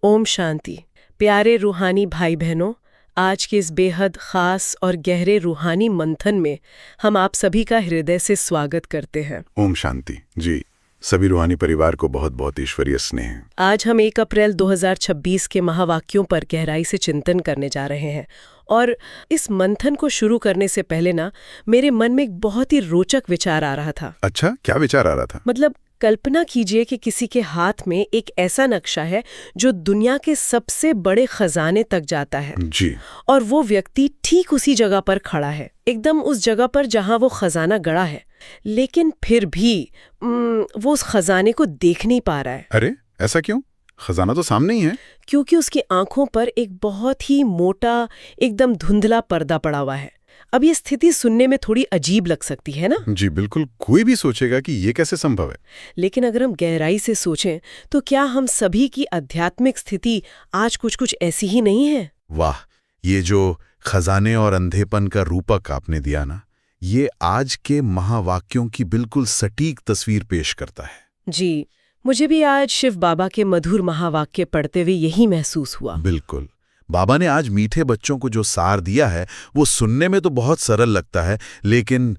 ओम शांति। प्यारे रूहानी भाई बहनों, आज के इस बेहद ख़ास और गहरे रूहानी मंथन में हम आप सभी का हृदय से स्वागत करते हैं। ओम शांति। जी, सभी रूहानी परिवार को बहुत बहुत ईश्वरीय स्नेह। आज हम 1 अप्रैल 2026 के महावाक्यों पर गहराई से चिंतन करने जा रहे हैं। और इस मंथन को शुरू करने से पहले ना मेरे मन में एक बहुत ही रोचक विचार आ रहा था। अच्छा, क्या विचार आ रहा था? मतलब कल्पना कीजिए कि किसी के हाथ में एक ऐसा नक्शा है जो दुनिया के सबसे बड़े खजाने तक जाता है। जी। और वो व्यक्ति ठीक उसी जगह पर खड़ा है, एकदम उस जगह पर जहां वो खजाना गड़ा है, लेकिन फिर भी वो उस खजाने को देख नहीं पा रहा है। अरे, ऐसा क्यों? खजाना तो सामने ही है। क्योंकि उसकी आंखों पर एक बहुत ही मोटा, एकदम धुंधला पर्दा पड़ा हुआ है। अब ये स्थिति सुनने में थोड़ी अजीब लग सकती है ना? जी बिल्कुल, कोई भी सोचेगा कि ये कैसे संभव है। लेकिन अगर हम गहराई से सोचें तो क्या हम सभी की आध्यात्मिक स्थिति आज कुछ ऐसी ही नहीं है? वाह, ये जो खजाने और अंधेपन का रूपक आपने दिया ना, ये आज के महावाक्यों की बिल्कुल सटीक तस्वीर पेश करता है। जी, मुझे भी आज शिव बाबा के मधुर महावाक्य पढ़ते हुए यही महसूस हुआ। बिल्कुल, बाबा ने आज मीठे बच्चों को जो सार दिया है वो सुनने में तो बहुत सरल लगता है, लेकिन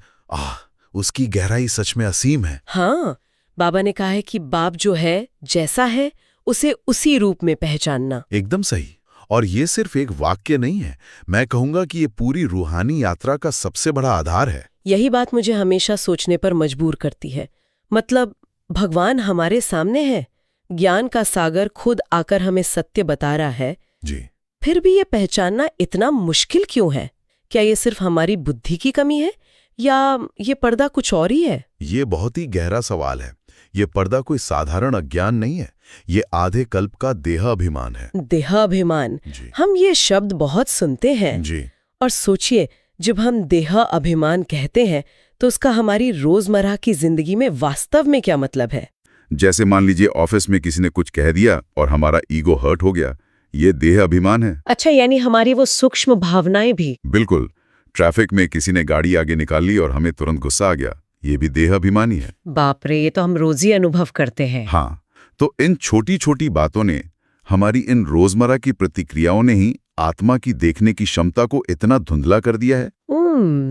उसकी गहराई सच में असीम है। हाँ, बाबा ने कहा है कि बाप जो है, जैसा है, उसे उसी रूप में पहचानना। एकदम सही। और ये सिर्फ एक वाक्य नहीं है, मैं कहूंगा कि ये पूरी रूहानी यात्रा का सबसे बड़ा आधार है। यही बात मुझे हमेशा सोचने पर मजबूर करती है। मतलब भगवान हमारे सामने है, ज्ञान का सागर खुद आकर हमें सत्य बता रहा है। जी। फिर भी ये पहचानना इतना मुश्किल क्यों है? क्या ये सिर्फ हमारी बुद्धि की कमी है या ये पर्दा कुछ और ही है? ये बहुत ही गहरा सवाल है। ये पर्दा कोई साधारण अज्ञान नहीं है, ये आधे कल्प का देहाभिमान है। देहाभिमान, हम ये शब्द बहुत सुनते हैं। जी। और सोचिए, जब हम देहाभिमान कहते हैं तो उसका हमारी रोजमर्रा की जिंदगी में वास्तव में क्या मतलब है? जैसे मान लीजिए ऑफिस में किसी ने कुछ कह दिया और हमारा ईगो हर्ट हो गया, ये देह अभिमान है। अच्छा, यानी हमारी वो सूक्ष्म भावनाएं भी? बिल्कुल। ट्रैफिक में किसी ने गाड़ी आगे निकाल ली और हमें तुरंत गुस्सा आ गया, ये भी देह अभिमानी है। बाप रे, ये तो हम रोज ही अनुभव करते हैं। हाँ, तो इन छोटी छोटी बातों ने, हमारी इन रोजमर्रा की प्रतिक्रियाओं ने ही आत्मा की देखने की क्षमता को इतना धुंधला कर दिया है।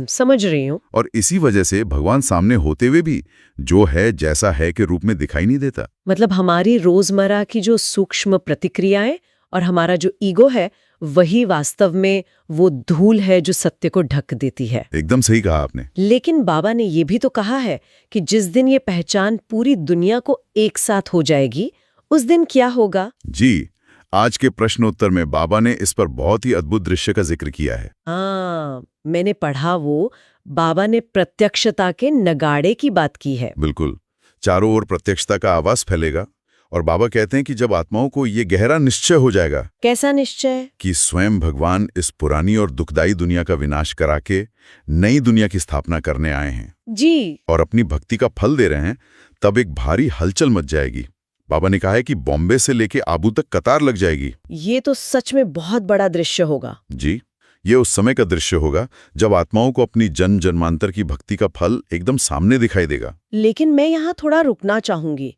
समझ रही हूँ। और इसी वजह से भगवान सामने होते हुए भी जो है जैसा है के रूप में दिखाई नहीं देता। मतलब हमारी रोजमर्रा की जो सूक्ष्म प्रतिक्रियाएं और हमारा जो ईगो है, वही वास्तव में वो धूल है जो सत्य को ढक देती है। एकदम सही कहा आपने। लेकिन बाबा ने ये भी तो कहा है कि जिस दिन ये पहचान पूरी दुनिया को एक साथ हो जाएगी, उस दिन क्या होगा? जी, आज के प्रश्नोत्तर में बाबा ने इस पर बहुत ही अद्भुत दृश्य का जिक्र किया है। हाँ, मैंने पढ़ा वो बाबा ने प्रत्यक्षता के नगाड़े की बात की है। बिल्कुल, चारों ओर प्रत्यक्षता का आवाज फैलेगा और बाबा कहते हैं कि जब आत्माओं को ये गहरा निश्चय हो जाएगा। कैसा निश्चय? कि स्वयं भगवान इस पुरानी और दुखदाई दुनिया का विनाश करा के नई दुनिया की स्थापना करने आए हैं जी, और अपनी भक्ति का फल दे रहे हैं, तब एक भारी हलचल मच जाएगी। बाबा ने कहा है कि बॉम्बे से लेके आबू तक कतार लग जाएगी। ये तो सच में बहुत बड़ा दृश्य होगा। जी, ये उस समय का दृश्य होगा जब आत्माओं को अपनी जन्म जन्मांतर की भक्ति का फल एकदम सामने दिखाई देगा। लेकिन मैं यहाँ थोड़ा रुकना चाहूंगी।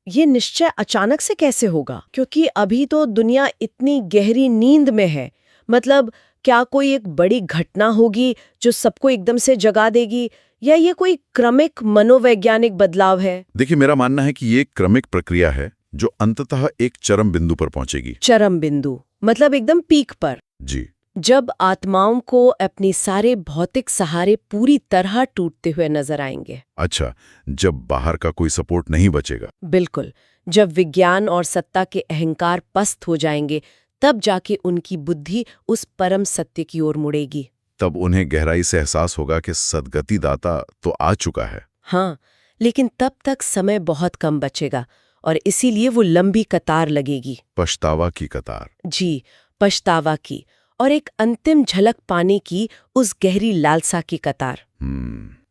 ये निश्चय अचानक से कैसे होगा? क्योंकि अभी तो दुनिया इतनी गहरी नींद में है। मतलब क्या कोई एक बड़ी घटना होगी जो सबको एकदम से जगा देगी, या ये कोई क्रमिक मनोवैज्ञानिक बदलाव है? देखिए, मेरा मानना है कि ये एक क्रमिक प्रक्रिया है जो अंततः एक चरम बिंदु पर पहुंचेगी। चरम बिंदु मतलब एकदम पीक पर? जी। जब आत्माओं को अपने सारे भौतिक सहारे पूरी तरह टूटते हुए नजर आएंगे। अच्छा, जब बाहर का कोई सपोर्ट नहीं बचेगा। बिल्कुल, जब विज्ञान और सत्ता के अहंकार पस्त हो जाएंगे, तब जाके उनकी बुद्धि उस परम सत्य की ओर मुड़ेगी। तब उन्हें गहराई से एहसास होगा कि सद्गति दाता तो आ चुका है। हाँ, लेकिन तब तक समय बहुत कम बचेगा और इसीलिए वो लंबी कतार लगेगी। पछतावा की कतार। जी, पछतावा की, और एक अंतिम झलक पाने की उस गहरी लालसा की कतार।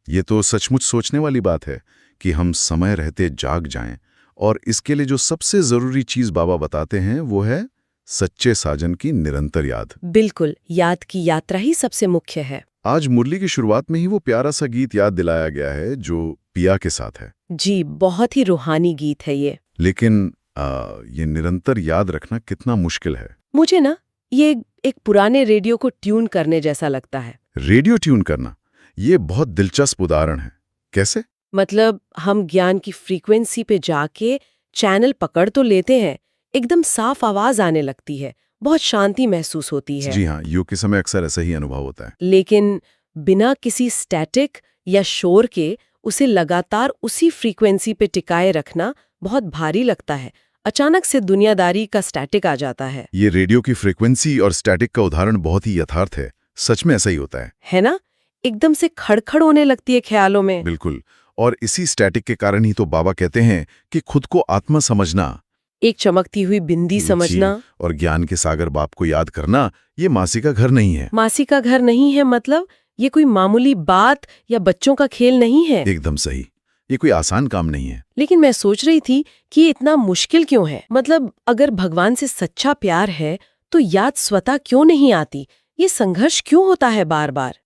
ये तो सचमुच सोचने वाली बात है कि हम समय रहते जाग जाएं, और इसके लिए जो सबसे जरूरी चीज बाबा बताते हैं वो है सच्चे साजन की निरंतर याद। बिल्कुल, याद की यात्रा ही सबसे मुख्य है। आज मुरली की शुरुआत में ही वो प्यारा सा गीत याद दिलाया गया है जो पिया के साथ है। जी, बहुत ही रूहानी गीत है ये। लेकिन ये निरंतर याद रखना कितना मुश्किल है। मुझे ना ये एक पुराने रेडियो को ट्यून करने जैसा लगता है। रेडियो ट्यून करना, ये बहुत दिलचस्प उदाहरण है। कैसे? मतलब हम ज्ञान की फ्रीक्वेंसी पे जाके चैनल पकड़ तो लेते हैं, एकदम साफ आवाज आने लगती है, बहुत शांति महसूस होती है। जी हाँ, योग के समय अक्सर ऐसा ही अनुभव होता है। लेकिन बिना किसी स्टैटिक या शोर के उसे लगातार उसी फ्रीक्वेंसी पे टिकाए रखना बहुत भारी लगता है। अचानक से दुनियादारी का स्टैटिक आ जाता है। ये रेडियो की फ्रीक्वेंसी और स्टैटिक का उदाहरण बहुत ही यथार्थ है। सच में ऐसा ही होता है ना? एकदम से खड़खड़ होने लगती है ख्यालों में। बिल्कुल। और इसी स्टैटिक के कारण ही तो बाबा कहते हैं कि खुद को आत्मा समझना, एक चमकती हुई बिंदी समझना और ज्ञान के सागर बाप को याद करना, ये मासी का घर नहीं है। मासी का घर नहीं है, मतलब ये कोई मामूली बात या बच्चों का खेल नहीं है। एकदम सही। ये कोई आसान काम नहीं है। लेकिन मैं सोच रही थी कि ये इतना मुश्किल क्यों है? मतलब अगर भगवान से सच्चा प्यार है तो याद स्वतः क्यों नहीं आती? ये संघर्ष क्यों होता है बार बार?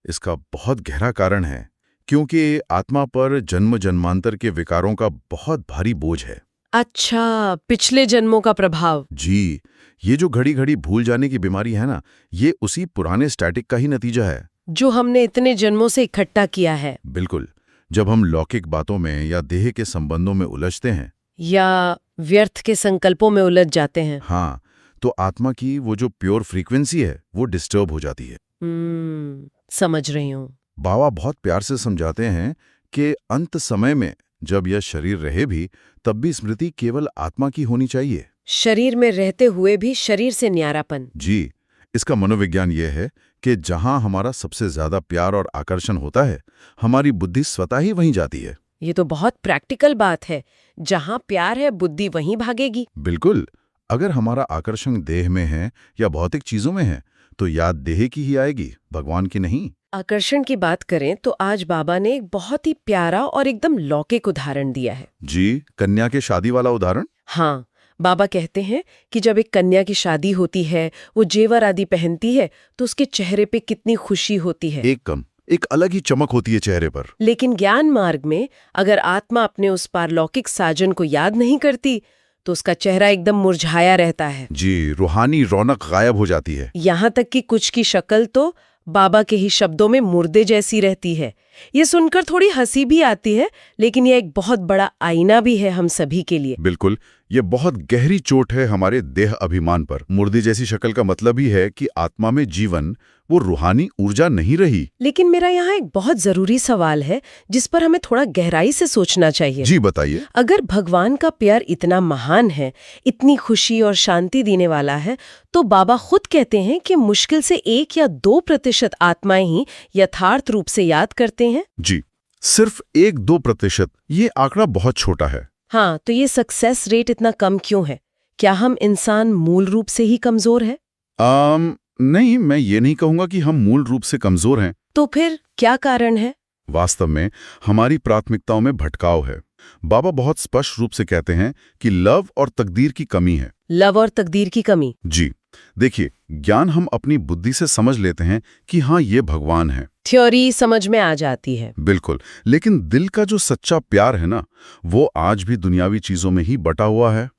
इसका बहुत गहरा कारण है, क्योंकि आत्मा पर जन्म जन्मांतर के विकारों का बहुत भारी बोझ है। अच्छा, पिछले जन्मों का प्रभाव। जी, ये जो घड़ी घड़ी भूल जाने की बीमारी है ना, ये उसी पुराने स्टैटिक का ही नतीजा है, जो हमने इतने जन्मों से इकट्ठा किया है। बिल्कुल। जब हम लौकिक बातों में या देह के संबंधों में उलझते हैं या व्यर्थ के संकल्पों में उलझ जाते हैं, हाँ, तो आत्मा की वो जो प्योर फ्रीक्वेंसी है वो डिस्टर्ब हो जाती है। समझ रही हूँ। बाबा बहुत प्यार से समझाते हैं कि अंत समय में जब यह शरीर रहे भी, तब भी स्मृति केवल आत्मा की होनी चाहिए। शरीर में रहते हुए भी शरीर से न्यारापन। जी, इसका मनोविज्ञान यह है कि जहां हमारा सबसे ज्यादा प्यार और आकर्षण होता है, हमारी बुद्धि स्वतः ही वहीं जाती है। ये तो बहुत प्रैक्टिकल बात है। जहां प्यार है, बुद्धि वहीं भागेगी। बिल्कुल। अगर हमारा आकर्षण देह में है या भौतिक चीजों में है, तो याद देह की ही आएगी, भगवान की नहीं। आकर्षण की बात करें तो आज बाबा ने एक बहुत ही प्यारा और एकदम लौकिक उदाहरण दिया है। जी, कन्या के शादी वाला उदाहरण। हाँ, बाबा कहते हैं कि जब एक कन्या की शादी होती है, वो जेवर आदि पहनती है, तो उसके चेहरे पे कितनी खुशी होती है। एक अलग ही चमक होती है चेहरे पर। लेकिन ज्ञान मार्ग में अगर आत्मा अपने उस पारलौकिक साजन को याद नहीं करती, तो उसका चेहरा एकदम मुरझाया रहता है। जी, रूहानी रौनक गायब हो जाती है। यहाँ तक कि कुछ की शक्ल तो बाबा के ही शब्दों में मुर्दे जैसी रहती है। ये सुनकर थोड़ी हंसी भी आती है, लेकिन ये एक बहुत बड़ा आईना भी है हम सभी के लिए। बिल्कुल, ये बहुत गहरी चोट है हमारे देह अभिमान पर। मुर्दी जैसी शक्ल का मतलब ही है कि आत्मा में जीवन, वो रूहानी ऊर्जा नहीं रही। लेकिन मेरा यहाँ एक बहुत जरूरी सवाल है जिस पर हमें थोड़ा गहराई से सोचना चाहिए। जी बताइए। अगर भगवान का प्यार इतना महान है, इतनी खुशी और शांति देने वाला है, तो बाबा खुद कहते हैं कि मुश्किल से 1 या 2% आत्माएं ही यथार्थ रूप से याद करते हैं। जी, सिर्फ 1-2%, ये आंकड़ा बहुत छोटा है। हाँ, तो ये सक्सेस रेट इतना कम क्यों है? क्या हम इंसान मूल रूप से ही कमजोर है? नहीं, मैं ये नहीं कहूंगा कि हम मूल रूप से कमजोर हैं। तो फिर क्या कारण है? वास्तव में हमारी प्राथमिकताओं में भटकाव है। बाबा बहुत स्पष्ट रूप से कहते हैं कि लव और तकदीर की कमी है। लव और तकदीर की कमी? जी, देखिए, ज्ञान हम अपनी बुद्धि से समझ लेते हैं कि हाँ, ये भगवान है। थ्योरी समझ में आ जाती है। बिल्कुल, लेकिन दिल का जो सच्चा प्यार है ना, वो आज भी दुनियावी चीजों में ही बटा हुआ है।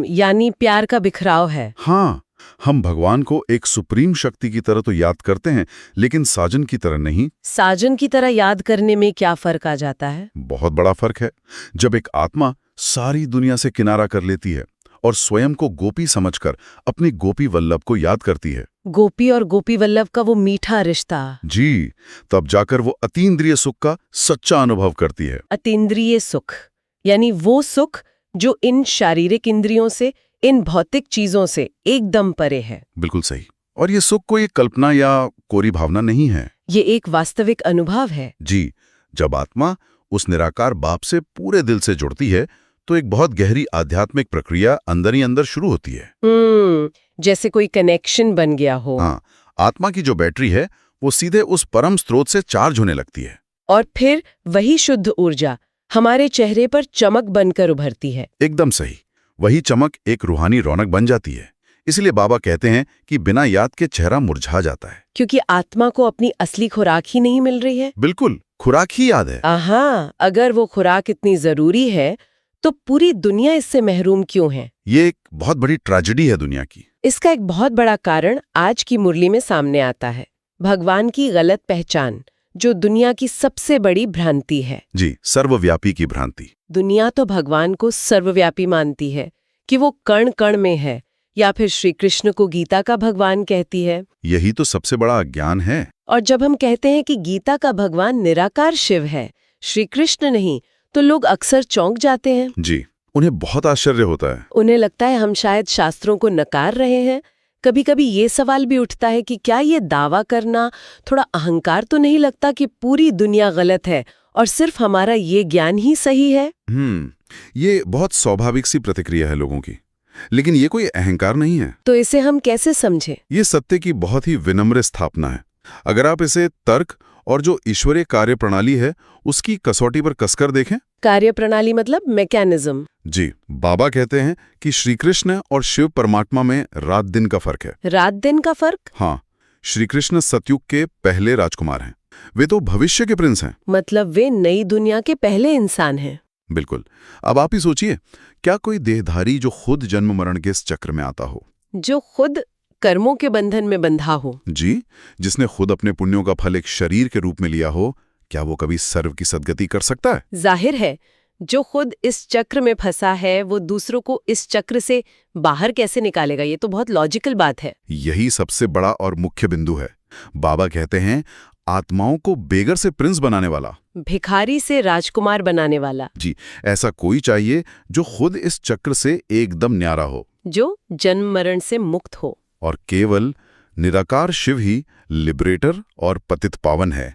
यानी प्यार का बिखराव है। हाँ, हम भगवान को एक सुप्रीम शक्ति की तरह तो याद करते हैं, लेकिन साजन की तरह नहीं। साजन की तरह याद करने में क्या फर्क आ जाता है? बहुत बड़ा फर्क है। जब एक आत्मा सारी दुनिया से किनारा कर लेती है और स्वयं को गोपी समझकर अपनी गोपी वल्लभ को याद करती है। गोपी और गोपी वल्लभ का वो मीठा रिश्ता। जी, तब जाकर वो अतीन्द्रिय सुख का सच्चा अनुभव करती है। अतीन्द्रिय सुख यानी वो सुख जो इन शारीरिक इंद्रियों से, इन भौतिक चीजों से एकदम परे है। बिल्कुल सही। और ये सुख कोई कल्पना या कोरी भावना नहीं है, ये एक वास्तविक अनुभव है। जी, जब आत्मा उस निराकार बाप से पूरे दिल से जुड़ती है, तो एक बहुत गहरी आध्यात्मिक प्रक्रिया अंदर ही अंदर शुरू होती है। जैसे कोई कनेक्शन बन गया हो। हाँ, आत्मा की जो बैटरी है, वो सीधे उस परम स्रोत से चार्ज होने लगती है। और फिर वही शुद्ध ऊर्जा हमारे चेहरे पर चमक बनकर उभरती है। एकदम सही। वही चमक एक रूहानी रौनक बन जाती है। इसलिए बाबा कहते हैं कि बिना याद के चेहरा मुरझा जाता है। क्योंकि आत्मा को अपनी असली खुराक ही नहीं मिल रही है। बिल्कुल, खुराक ही याद है। अगर वो खुराक इतनी जरूरी है, तो पूरी दुनिया इससे महरूम क्यों है? ये एक बहुत बड़ी ट्रेजेडी है दुनिया की। इसका एक बहुत बड़ा कारण आज की मुरली में सामने आता है, भगवान की गलत पहचान, जो दुनिया की सबसे बड़ी भ्रांति है। जी, सर्वव्यापी की भ्रांति। दुनिया तो भगवान को सर्वव्यापी मानती है कि वो कण कण में है, या फिर श्री कृष्ण को गीता का भगवान कहती है। यही तो सबसे बड़ा अज्ञान है। और जब हम कहते हैं कि गीता का भगवान निराकार शिव है, श्री कृष्ण नहीं, तो लोग अक्सर चौंक जाते हैं। जी, उन्हें बहुत आश्चर्य होता है। उन्हें लगता है हम शायद शास्त्रों को नकार रहे हैं। कभी कभी ये सवाल भी उठता है कि क्या ये दावा करना थोड़ा अहंकार तो नहीं लगता कि पूरी दुनिया गलत है और सिर्फ हमारा ये ज्ञान ही सही है? ये बहुत स्वाभाविक सी प्रतिक्रिया है लोगों की, लेकिन ये कोई अहंकार नहीं है। तो इसे हम कैसे समझें? ये सत्य की बहुत ही विनम्र स्थापना है। अगर आप इसे तर्क और जो ईश्वरीय कार्य प्रणाली है उसकी कसौटी पर कसकर देखें। कार्य प्रणाली मतलब मैकेनिज्म? जी, बाबा कहते हैं कि श्री कृष्ण और शिव परमात्मा में रात दिन का फर्क है। रात दिन का फर्क? हाँ, श्री कृष्ण सतयुग के पहले राजकुमार हैं। वे तो भविष्य के प्रिंस हैं। मतलब वे नई दुनिया के पहले इंसान हैं। बिल्कुल। अब आप ही सोचिए, क्या कोई देहधारी जो खुद जन्म मरण के इस चक्र में आता हो, जो खुद कर्मों के बंधन में बंधा हो, जी, जिसने खुद अपने पुण्यों का फल एक शरीर के रूप में लिया हो, क्या वो कभी सर्व की सद्गति कर सकता है? जाहिर है, जो खुद इस चक्र में फंसा है वो दूसरों को इस चक्र से बाहर कैसे निकालेगा? ये तो बहुत लॉजिकल बात है। यही सबसे बड़ा और मुख्य बिंदु है। बाबा कहते हैं, आत्माओं को बेगर से प्रिंस बनाने वाला, भिखारी से राजकुमार बनाने वाला। जी, ऐसा कोई चाहिए जो खुद इस चक्र से एकदम न्यारा हो, जो जन्म मरण से मुक्त हो। और केवल निराकार शिव ही लिबरेटर और पतित पावन है।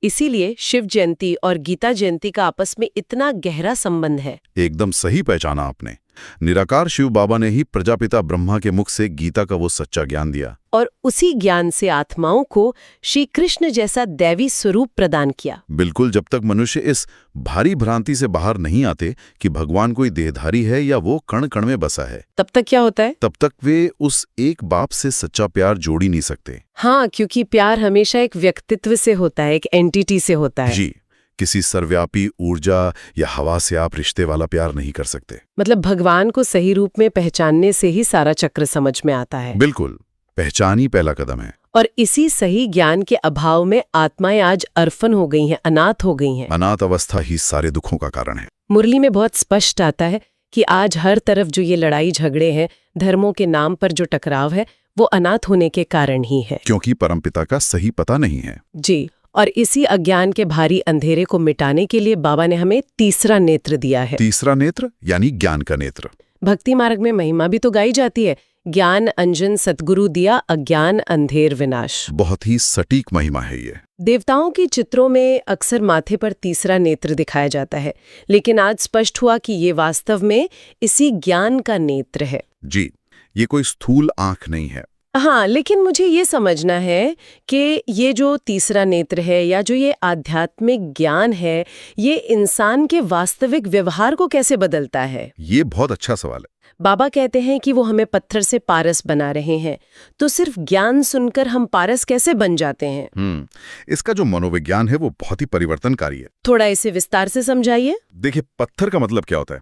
इसीलिए शिव जयंती और गीता जयंती का आपस में इतना गहरा संबंध है। एकदम सही पहचाना आपने। निराकार शिव बाबा ने ही प्रजापिता ब्रह्मा के मुख से गीता का वो सच्चा ज्ञान दिया, और उसी ज्ञान से आत्माओं को श्री कृष्ण जैसा दैवी स्वरूप प्रदान किया। बिल्कुल। जब तक मनुष्य इस भारी भ्रांति से बाहर नहीं आते कि भगवान कोई देहधारी है या वो कण कण में बसा है, तब तक क्या होता है? तब तक वे उस एक बाप से सच्चा प्यार जोड़ ही नहीं सकते। हाँ, क्योंकि प्यार हमेशा एक व्यक्तित्व से होता है, एक एंटिटी से होता है। जी, किसी सर्वव्यापी ऊर्जा या हवा से आप रिश्ते वाला प्यार नहीं कर सकते। मतलब भगवान को सही रूप में पहचानने से ही सारा चक्र समझ में आता है। बिल्कुल, पहचान ही पहला कदम है। और इसी सही ज्ञान के अभाव में आत्माएं आज अर्फन हो गई हैं, अनाथ हो गई हैं। अनाथ अवस्था ही सारे दुखों का कारण है। मुरली में बहुत स्पष्ट आता है कि आज हर तरफ जो ये लड़ाई झगड़े हैं, धर्मों के नाम पर जो टकराव है, वो अनाथ होने के कारण ही है, क्योंकि परमपिता का सही पता नहीं है। जी, और इसी अज्ञान के भारी अंधेरे को मिटाने के लिए बाबा ने हमें तीसरा नेत्र दिया है। तीसरा नेत्र यानी ज्ञान का नेत्र। भक्ति मार्ग में महिमा भी तो गाई जाती है, ज्ञान अंजन सतगुरु दिया, अज्ञान अंधेर विनाश। बहुत ही सटीक महिमा है ये। देवताओं के चित्रों में अक्सर माथे पर तीसरा नेत्र दिखाया जाता है, लेकिन आज स्पष्ट हुआ कि ये वास्तव में इसी ज्ञान का नेत्र है। जी, ये कोई स्थूल आंख नहीं है। हाँ, लेकिन मुझे ये समझना है कि ये जो तीसरा नेत्र है या जो ये आध्यात्मिक ज्ञान है, ये इंसान के वास्तविक व्यवहार को कैसे बदलता है? ये बहुत अच्छा सवाल है। बाबा कहते हैं कि वो हमें पत्थर से पारस बना रहे हैं, तो सिर्फ ज्ञान सुनकर हम पारस कैसे बन जाते हैं? इसका जो मनोविज्ञान है वो बहुत ही परिवर्तनकारी है। थोड़ा इसे विस्तार से समझाइए। देखिए, पत्थर का मतलब क्या होता है?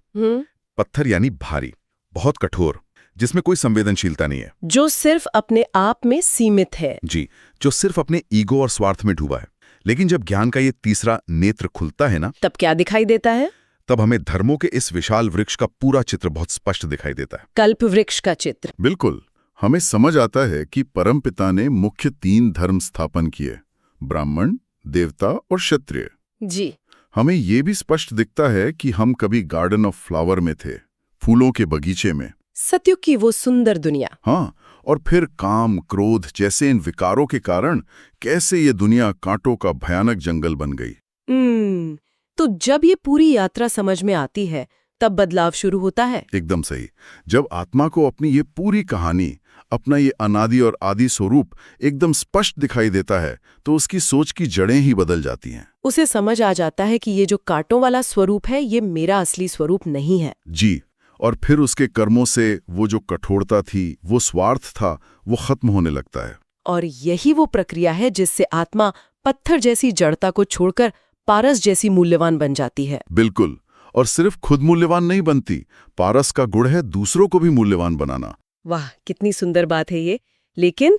पत्थर यानी भारी, बहुत कठोर, जिसमें कोई संवेदनशीलता नहीं है, जो सिर्फ अपने आप में सीमित है। जी, जो सिर्फ अपने ईगो और स्वार्थ में डूबा है। लेकिन जब ज्ञान का ये तीसरा नेत्र खुलता है ना, तब क्या दिखाई देता है? तब हमें धर्मों के इस विशाल वृक्ष का पूरा चित्र बहुत स्पष्ट दिखाई देता है। कल्प वृक्ष का चित्र। बिल्कुल। हमें समझ आता है कि परमपिता ने मुख्य 3 धर्म स्थापन किए, ब्राह्मण, देवता और क्षत्रिय। जी, हमें ये भी स्पष्ट दिखता है कि हम कभी गार्डन ऑफ फ्लावर में थे, फूलों के बगीचे में, सतयुग की वो सुंदर दुनिया। हाँ, और फिर काम, क्रोध जैसे इन विकारों के कारण कैसे ये दुनिया कांटों का भयानक जंगल बन गई। तो जब ये पूरी यात्रा समझ में आती है, तब बदलाव शुरू होता है। एकदम सही। जब आत्मा को अपनी ये पूरी कहानी, अपना ये अनादि और आदि स्वरूप एकदम स्पष्ट दिखाई देता है, तो उसकी सोच की जड़ें ही बदल जाती हैं। उसे समझ आ जाता है कि ये जो कांटों वाला स्वरूप है, ये मेरा असली स्वरूप नहीं है। जी, और फिर उसके कर्मों से वो जो कठोरता थी, वो स्वार्थ था, वो खत्म होने लगता है। और यही वो प्रक्रिया है जिससे आत्मा पत्थर जैसी जड़ता को छोड़कर पारस जैसी मूल्यवान बन जाती है। बिल्कुल। और सिर्फ खुद मूल्यवान नहीं बनती, पारस का गुण है दूसरों को भी मूल्यवान बनाना। वाह, कितनी सुंदर बात है ये। लेकिन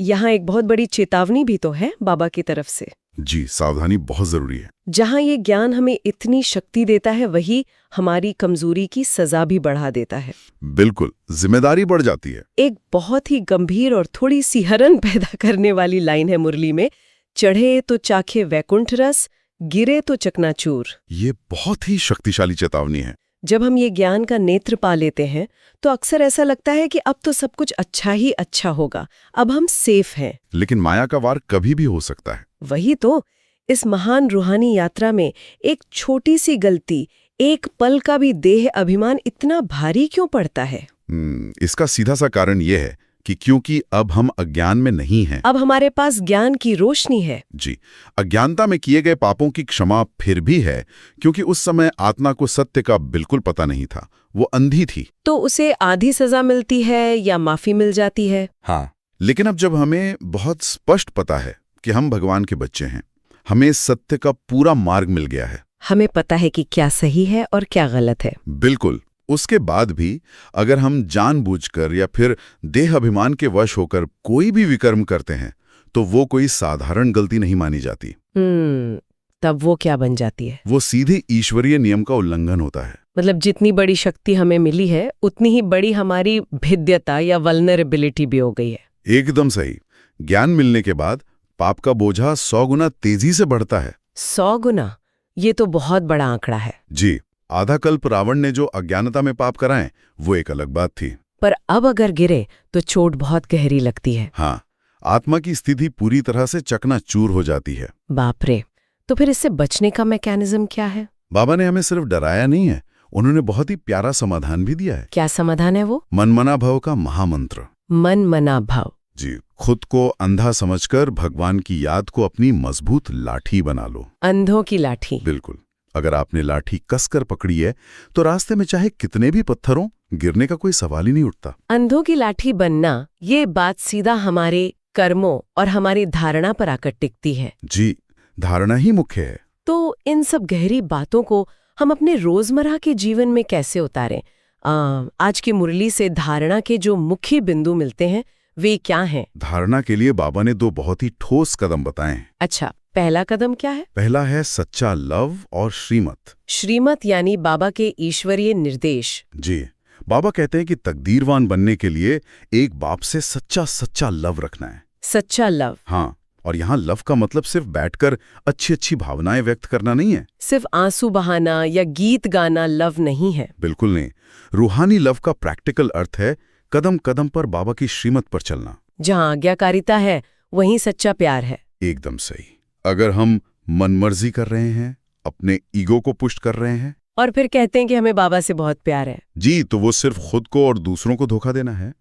यहाँ एक बहुत बड़ी चेतावनी भी तो है बाबा की तरफ से। जी, सावधानी बहुत जरूरी है। जहाँ ये ज्ञान हमें इतनी शक्ति देता है, वही हमारी कमजोरी की सजा भी बढ़ा देता है। बिल्कुल, जिम्मेदारी बढ़ जाती है। एक बहुत ही गंभीर और थोड़ी सिहरन पैदा करने वाली लाइन है मुरली में, चढ़े तो चाखे वैकुंठ रस, गिरे तो चकनाचूर। ये बहुत ही शक्तिशाली चेतावनी है। जब हम ये ज्ञान का नेत्र पा लेते हैं तो अक्सर ऐसा लगता है कि अब तो सब कुछ अच्छा ही अच्छा होगा, अब हम सेफ हैं। लेकिन माया का वार कभी भी हो सकता है। वही तो, इस महान रूहानी यात्रा में एक छोटी सी गलती, एक पल का भी देह अभिमान इतना भारी क्यों पड़ता है? इसका सीधा सा कारण ये है कि क्योंकि अब हम अज्ञान में नहीं हैं। अब हमारे पास ज्ञान की रोशनी है। जी, अज्ञानता में किए गए पापों की क्षमा फिर भी है, क्योंकि उस समय आत्मा को सत्य का बिल्कुल पता नहीं था, वो अंधी थी। तो उसे आधी सजा मिलती है या माफी मिल जाती है? हाँ, लेकिन अब जब हमें बहुत स्पष्ट पता है कि हम भगवान के बच्चे हैं, हमें सत्य का पूरा मार्ग मिल गया है। हमें पता है कि क्या सही है और क्या गलत है। बिल्कुल। उसके बाद भी अगर हम जानबूझकर या फिर देह अभिमान के वश होकर कोई भी विकर्म करते हैं तो वो कोई साधारण गलती नहीं मानी जाती। तब वो क्या बन जाती है? वो सीधे ईश्वरीय नियम का उल्लंघन होता है। मतलब जितनी बड़ी शक्ति हमें मिली है उतनी ही बड़ी हमारी भिद्यता या वल्नरेबिलिटी भी हो गई है। एकदम सही। ज्ञान मिलने के बाद पाप का बोझा 100 गुना तेजी से बढ़ता है। 100 गुना? ये तो बहुत बड़ा आंकड़ा है। जी, आधा कल्प रावण ने जो अज्ञानता में पाप कराए वो एक अलग बात थी। पर अब अगर गिरे तो चोट बहुत गहरी लगती है। हाँ, आत्मा की स्थिति पूरी तरह से चकनाचूर हो जाती है। बाप रे, तो फिर इससे बचने का मैकेनिज्म क्या है? बाबा ने हमें सिर्फ डराया नहीं है, उन्होंने बहुत ही प्यारा समाधान भी दिया है। क्या समाधान है वो? मनमना भव का महामंत्र। मनमना भव। जी, खुद को अंधा समझकर भगवान की याद को अपनी मजबूत लाठी बना लो। अंधों की लाठी? बिल्कुल। अगर आपने लाठी कसकर पकड़ी है तो रास्ते में चाहे कितने भी पत्थरों, गिरने का कोई सवाल ही नहीं उठता। अंधों की लाठी बनना, ये बात सीधा हमारे कर्मों और हमारी धारणा पर आकर टिकती है। जी, धारणा ही मुख्य है। तो इन सब गहरी बातों को हम अपने रोजमर्रा के जीवन में कैसे उतारें? आज की मुरली से धारणा के जो मुख्य बिंदु मिलते हैं वे क्या हैं? धारणा के लिए बाबा ने 2 बहुत ही ठोस कदम बताए हैं। अच्छा, पहला कदम क्या है? पहला है सच्चा लव और श्रीमत। श्रीमत यानी बाबा के ईश्वरीय निर्देश। जी, बाबा कहते हैं कि तकदीरवान बनने के लिए एक बाप से सच्चा लव रखना है। सच्चा लव? हाँ, और यहाँ लव का मतलब सिर्फ बैठकर अच्छी भावनाएं व्यक्त करना नहीं है। सिर्फ आंसू बहाना या गीत गाना लव नहीं है। बिल्कुल नहीं। रूहानी लव का प्रैक्टिकल अर्थ है कदम कदम पर बाबा की श्रीमत पर चलना। जहाँ आज्ञाकारिता है वहीं सच्चा प्यार है। एकदम सही। अगर हम मनमर्जी कर रहे हैं, अपने ईगो को पुष्ट कर रहे हैं और फिर कहते हैं कि हमें बाबा से बहुत प्यार है, जी, तो वो सिर्फ खुद को और दूसरों को धोखा देना है।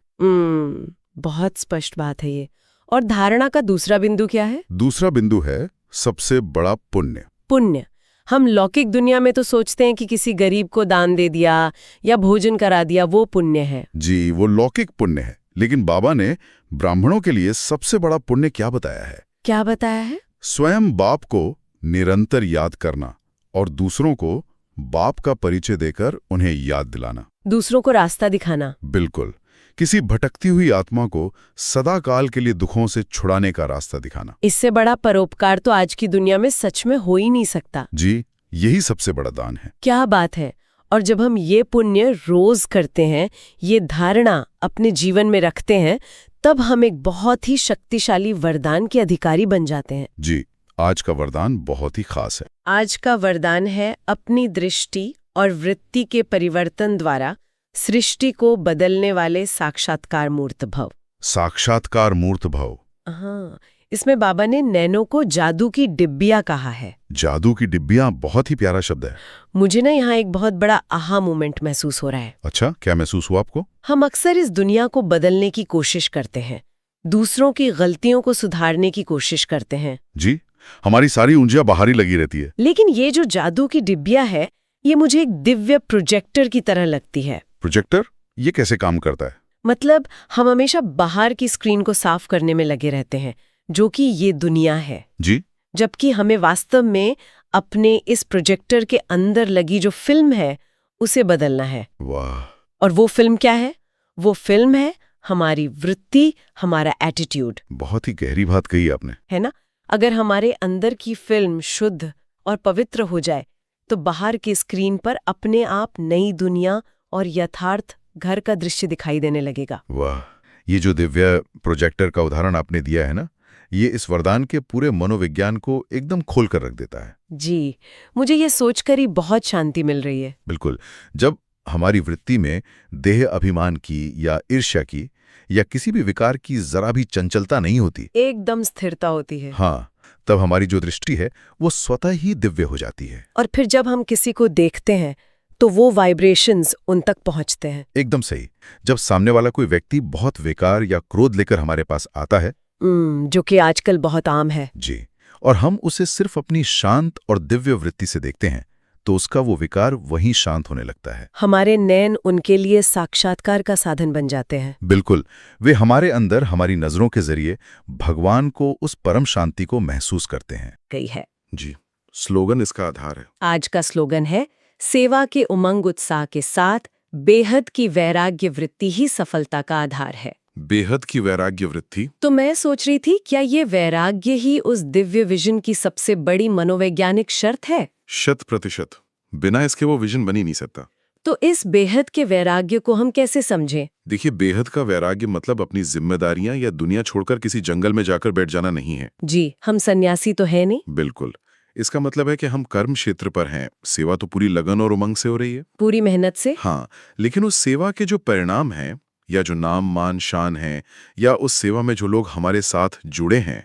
बहुत स्पष्ट बात है ये। और धारणा का दूसरा बिंदु क्या है? दूसरा बिंदु है सबसे बड़ा पुण्य। पुण्य। हम लौकिक दुनिया में तो सोचते हैं कि किसी गरीब को दान दे दिया या भोजन करा दिया, वो पुण्य है। जी, वो लौकिक पुण्य है। लेकिन बाबा ने ब्राह्मणों के लिए सबसे बड़ा पुण्य क्या बताया है? क्या बताया है? स्वयं बाप को निरंतर याद करना और दूसरों को बाप का परिचय देकर उन्हें याद दिलाना। दूसरों को रास्ता दिखाना। बिल्कुल। किसी भटकती हुई आत्मा को सदा काल के लिए दुखों से छुड़ाने का रास्ता दिखाना। इससे बड़ा परोपकार तो आज की दुनिया में सच में हो ही नहीं सकता। जी, यही सबसे बड़ा दान है। क्या बात है। और जब हम ये पुण्य रोज करते हैं, ये धारणा अपने जीवन में रखते हैं, तब हम एक बहुत ही शक्तिशाली वरदान के अधिकारी बन जाते हैं। जी, आज का वरदान बहुत ही खास है। आज का वरदान है अपनी दृष्टि और वृत्ति के परिवर्तन द्वारा सृष्टि को बदलने वाले साक्षात्कार मूर्त भव। साक्षात्कार मूर्त भव। हाँ, इसमें बाबा ने नैनो को जादू की डिब्बियां कहा है। जादू की डिब्बियां बहुत ही प्यारा शब्द है। मुझे ना यहाँ एक बहुत बड़ा आहा मोमेंट महसूस हो रहा है। अच्छा, क्या महसूस हुआ आपको? हम अक्सर इस दुनिया को बदलने की कोशिश करते हैं, दूसरों की गलतियों को सुधारने की कोशिश करते हैं। जी, हमारी सारी ऊर्जा बाहर ही लगी रहती है। लेकिन ये जो जादू की डिब्बियां है, ये मुझे एक दिव्य प्रोजेक्टर की तरह लगती है। प्रोजेक्टर? ये कैसे काम करता है? मतलब हम हमेशा बाहर की स्क्रीन को साफ करने में लगे रहते हैं, जो कि ये दुनिया है। जी। जबकि हमें वास्तव में अपने इस प्रोजेक्टर के अंदर लगी जो फिल्म है उसे बदलना है। वाह। और वो फिल्म क्या है? वो फिल्म है हमारी वृत्ति, हमारा एटीट्यूड। बहुत ही गहरी बात कही आपने। है ना? अगर हमारे अंदर की फिल्म शुद्ध और पवित्र हो जाए तो बाहर की स्क्रीन पर अपने आप नई दुनिया और यथार्थ घर का दृश्य दिखाई देने लगेगा। वाह, ये जो दिव्य प्रोजेक्टर का उदाहरण आपने दिया है ना, ये इस वरदान के पूरे मनोविज्ञान को एकदम खोल कर रख देता है। जी, मुझे ये सोचकर ही बहुत शांति मिल रही है। बिल्कुल। जब हमारी वृत्ति में देह अभिमान की या ईर्ष्या की या किसी भी विकार की जरा भी चंचलता नहीं होती, एकदम स्थिरता होती है। हाँ, तब हमारी जो दृष्टि है वो स्वतः ही दिव्य हो जाती है। और फिर जब हम किसी को देखते हैं तो वो वाइब्रेशंस उन तक पहुंचते हैं। एकदम सही। जब सामने वाला कोई व्यक्ति बहुत विकार या क्रोध लेकर हमारे पास आता है, जो कि आजकल बहुत आम है। जी, और हम उसे सिर्फ अपनी शांत और दिव्य वृत्ति से देखते हैं, तो उसका वो विकार वहीं शांत होने लगता है। हमारे नयन उनके लिए साक्षात्कार का साधन बन जाते हैं। बिल्कुल, वे हमारे अंदर हमारी नजरों के जरिए भगवान को, उस परम शांति को महसूस करते हैं। गई है। जी, स्लोगन इसका आधार है। आज का स्लोगन है, सेवा के उमंग उत्साह के साथ बेहद की वैराग्य वृत्ति ही सफलता का आधार है। बेहद की वैराग्य वृत्ति। तो मैं सोच रही थी, क्या ये वैराग्य ही उस दिव्य विजन की सबसे बड़ी मनोवैज्ञानिक शर्त है? 100%। बिना इसके वो विजन बन ही नहीं सकता। तो इस बेहद के वैराग्य को हम कैसे समझें? देखिए, बेहद का वैराग्य मतलब अपनी जिम्मेदारियां या दुनिया छोड़कर किसी जंगल में जाकर बैठ जाना नहीं है। जी, हम सन्यासी तो है नहीं। बिल्कुल। इसका मतलब है कि हम कर्म क्षेत्र पर हैं, सेवा तो पूरी लगन और उमंग से हो रही है, पूरी मेहनत से। हाँ, लेकिन उस सेवा के जो परिणाम हैं, या जो नाम मान शान है, या उस सेवा में जो लोग हमारे साथ जुड़े हैं,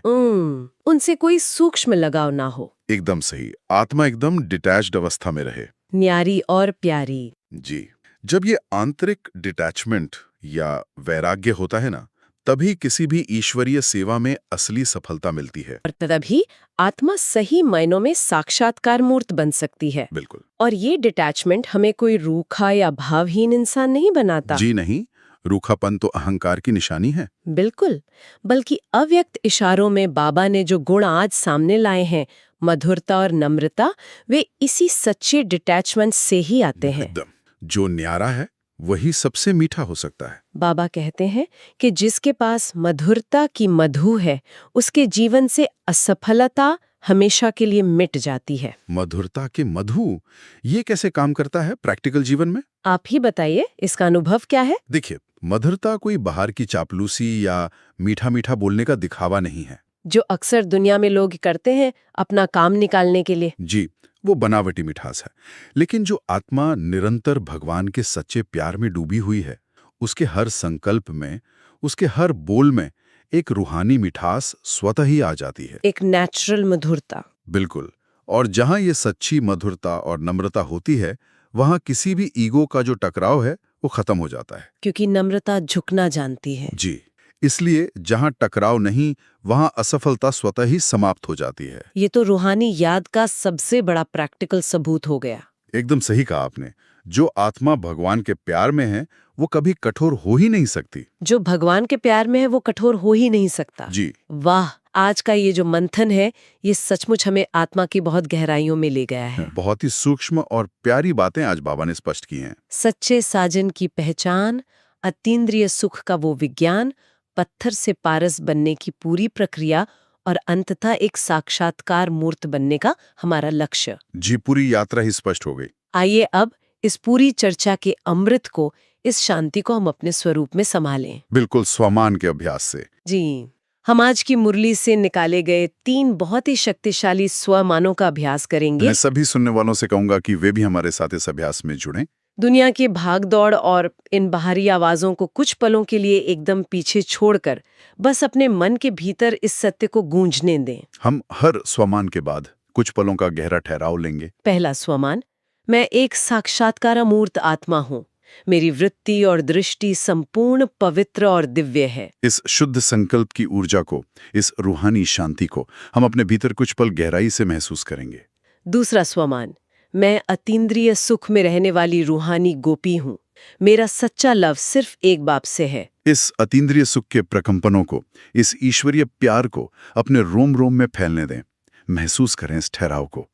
उनसे कोई सूक्ष्म लगाव ना हो। एकदम सही। आत्मा एकदम डिटैच्ड अवस्था में रहे, न्यारी और प्यारी। जी। जब ये आंतरिक डिटैचमेंट या वैराग्य होता है ना, तभी किसी भी ईश्वरीय सेवा में असली सफलता मिलती है। और तभी आत्मा सही मायनों में साक्षात्कार मूर्त बन सकती है। बिल्कुल। और ये डिटैचमेंट हमें कोई रूखा या भावहीन इंसान नहीं बनाता। जी नहीं, रूखापन तो अहंकार की निशानी है। बिल्कुल, बल्कि अव्यक्त इशारों में बाबा ने जो गुण आज सामने लाए हैं, मधुरता और नम्रता, वे इसी सच्चे डिटैचमेंट से ही आते हैं। एकदम। जो न्यारा है वही सबसे मीठा हो सकता है। बाबा कहते हैं कि जिसके पास मधुरता की मधु है, उसके जीवन से असफलता हमेशा के लिए मिट जाती है। मधुरता के मधु, ये कैसे काम करता है प्रैक्टिकल जीवन में? आप ही बताइए, इसका अनुभव क्या है? देखिए, मधुरता कोई बाहर की चापलूसी या मीठा मीठा बोलने का दिखावा नहीं है, जो अक्सर दुनिया में लोग करते हैं अपना काम निकालने के लिए। जी, वो बनावटी मिठास है। लेकिन जो आत्मा निरंतर भगवान के सच्चे प्यार में डूबी हुई है, उसके हर संकल्प में, उसके हर बोल में एक रूहानी मिठास स्वतः ही आ जाती है। एक नेचुरल मधुरता। बिल्कुल। और जहां ये सच्ची मधुरता और नम्रता होती है, वहां किसी भी ईगो का जो टकराव है वो खत्म हो जाता है। क्योंकि नम्रता झुकना जानती है। जी, इसलिए जहां टकराव नहीं, वहां असफलता स्वतः ही समाप्त हो जाती है। ये तो रूहानी याद का सबसे बड़ा प्रैक्टिकल सबूत हो गया। एकदम सही कहा आपने। जो आत्मा भगवान के प्यार में है वो कभी कठोर हो ही नहीं सकती। जो भगवान के प्यार में है वो कठोर हो ही नहीं सकता। जी। वाह, आज का ये जो मंथन है, ये सचमुच हमें आत्मा की बहुत गहराइयों में ले गया है। बहुत ही सूक्ष्म और प्यारी बातें आज बाबा ने स्पष्ट की हैं। सच्चे साजन की पहचान, अतीन्द्रिय सुख का वो विज्ञान, पत्थर से पारस बनने की पूरी प्रक्रिया और अंततः एक साक्षात्कार मूर्त बनने का हमारा लक्ष्य। जी, पूरी यात्रा ही स्पष्ट हो गई। आइए अब इस पूरी चर्चा के अमृत को, इस शांति को हम अपने स्वरूप में संभालें। बिल्कुल, स्वमान के अभ्यास से। जी, हम आज की मुरली से निकाले गए 3 बहुत ही शक्तिशाली स्वमानों का अभ्यास करेंगे। मैं सभी सुनने वालों से कहूंगा कि वे भी हमारे साथ इस अभ्यास में जुड़ें। दुनिया की भागदौड़ और इन बाहरी आवाजों को कुछ पलों के लिए एकदम पीछे छोड़कर बस अपने मन के भीतर इस सत्य को गूंजने दें। हम हर स्वमान के बाद कुछ पलों का गहरा ठहराव लेंगे। पहला स्वमान, मैं एक साक्षात्कार मूर्त आत्मा हूँ। मेरी वृत्ति और दृष्टि संपूर्ण पवित्र और दिव्य है। इस शुद्ध संकल्प की ऊर्जा को, इस रूहानी शांति को हम अपने भीतर कुछ पल गहराई से महसूस करेंगे। दूसरा स्वमान, मैं अतीन्द्रिय सुख में रहने वाली रूहानी गोपी हूँ। मेरा सच्चा लव सिर्फ एक बाप से है। इस अतीन्द्रिय सुख के प्रकंपनों को, इस ईश्वरीय प्यार को अपने रोम रोम में फैलने दें। महसूस करें इस ठहराव को।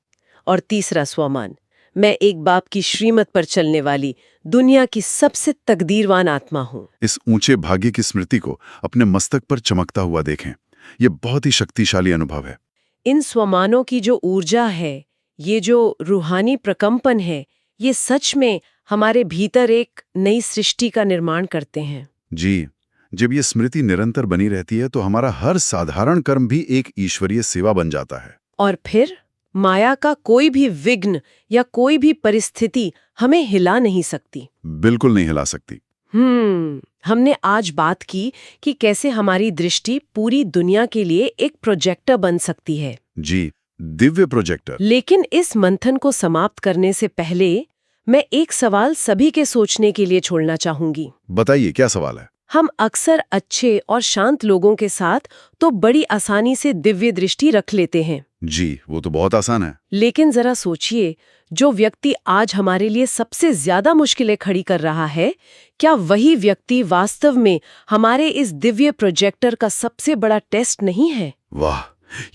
और तीसरा स्वमान, मैं एक बाप की श्रीमत पर चलने वाली दुनिया की सबसे तकदीरवान आत्मा हूँ। इस ऊंचे भाग्य की स्मृति को अपने मस्तक पर चमकता हुआ देखें। ये बहुत ही शक्तिशाली अनुभव है। इन स्वमानों की जो ऊर्जा है, ये जो रूहानी प्रकंपन है, ये सच में हमारे भीतर एक नई सृष्टि का निर्माण करते हैं। जी, जब ये स्मृति निरंतर बनी रहती है तो हमारा हर साधारण कर्म भी एक ईश्वरीय सेवा बन जाता है। और फिर माया का कोई भी विघ्न या कोई भी परिस्थिति हमें हिला नहीं सकती। बिल्कुल नहीं हिला सकती। हमने आज बात की कि कैसे हमारी दृष्टि पूरी दुनिया के लिए एक प्रोजेक्टर बन सकती है। जी, दिव्य प्रोजेक्टर। लेकिन इस मंथन को समाप्त करने से पहले मैं एक सवाल सभी के सोचने के लिए छोड़ना चाहूंगी। बताइए, क्या सवाल है? हम अक्सर अच्छे और शांत लोगों के साथ तो बड़ी आसानी से दिव्य दृष्टि रख लेते हैं। जी, वो तो बहुत आसान है। लेकिन जरा सोचिए, जो व्यक्ति आज हमारे लिए सबसे ज्यादा मुश्किलें खड़ी कर रहा है, क्या वही व्यक्ति वास्तव में हमारे इस दिव्य प्रोजेक्टर का सबसे बड़ा टेस्ट नहीं है? वाह,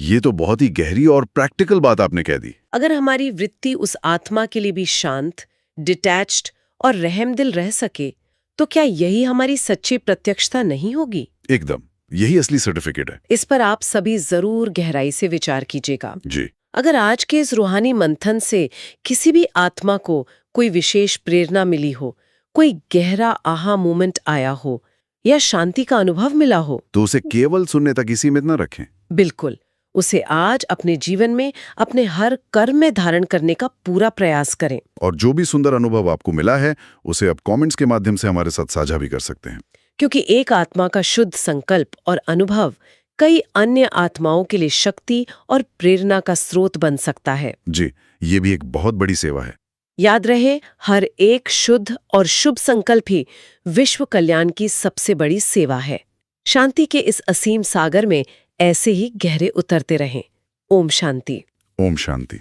ये तो बहुत ही गहरी और प्रैक्टिकल बात आपने कह दी। अगर हमारी वृत्ति उस आत्मा के लिए भी शांत, डिटैच्ड और रहमदिल रह सके, तो क्या यही हमारी सच्ची प्रत्यक्षता नहीं होगी? एकदम, यही असली सर्टिफिकेट है। इस पर आप सभी जरूर गहराई से विचार कीजिएगा। जी। अगर आज के इस रूहानी मंथन से किसी भी आत्मा को कोई विशेष प्रेरणा मिली हो, कोई गहरा आहा मोमेंट आया हो या शांति का अनुभव मिला हो, तो उसे केवल सुनने तक ही सीमित न रखें। बिल्कुल, उसे आज अपने जीवन में, अपने हर कर्म में धारण करने का पूरा प्रयास करें। और जो भी सुंदर अनुभव आपको मिला है, उसे आप कमेंट्स के माध्यम से हमारे साथ साझा भी कर सकते हैं। क्योंकि एक आत्मा का शुद्ध संकल्प और अनुभव कई अन्य आत्माओं के लिए शक्ति और प्रेरणा का स्रोत बन सकता है। जी, ये भी एक बहुत बड़ी सेवा है। याद रहे, हर एक शुद्ध और शुभ संकल्प ही विश्व कल्याण की सबसे बड़ी सेवा है। शांति के इस असीम सागर में ऐसे ही गहरे उतरते रहें। ओम शांति। ओम शांति।